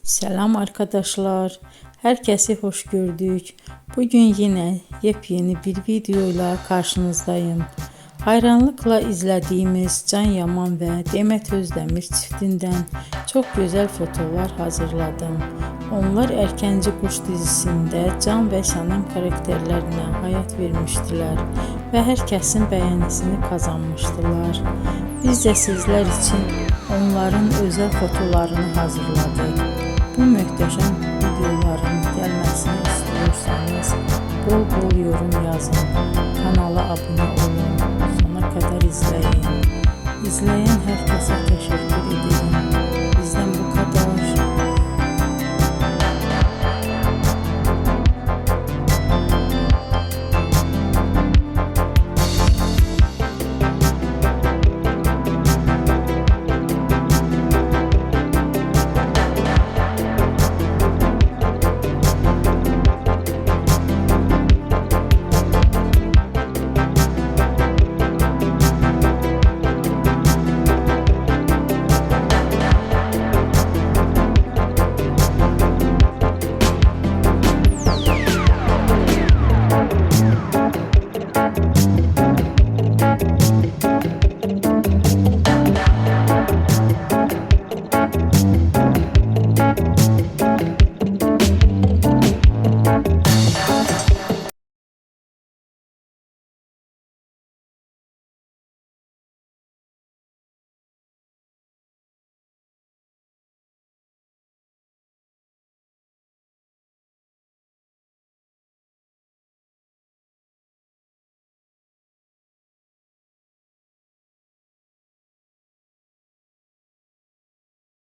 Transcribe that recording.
Selam arkadaşlar. Herkesi hoş gördük. Bugün yine yepyeni bir videoyla karşınızdayım. Hayranlıkla izlediğimiz Can Yaman ve Demet Özdemir çiftinden çok güzel fotolar hazırladım. Onlar Erkenci Kuş dizisinde Can ve Sənem karakterlerine hayat vermiştiler ve herkesin beğenisini kazanmıştılar. Biz de sizler için onların özel fotolarını hazırladık. Bu möhtəşəm videoların gəlməsini istiyorsanız bol bol yorum yazın, kanala abone olun, sona kadar izleyin. İzleyen herkese teşekkür ederim.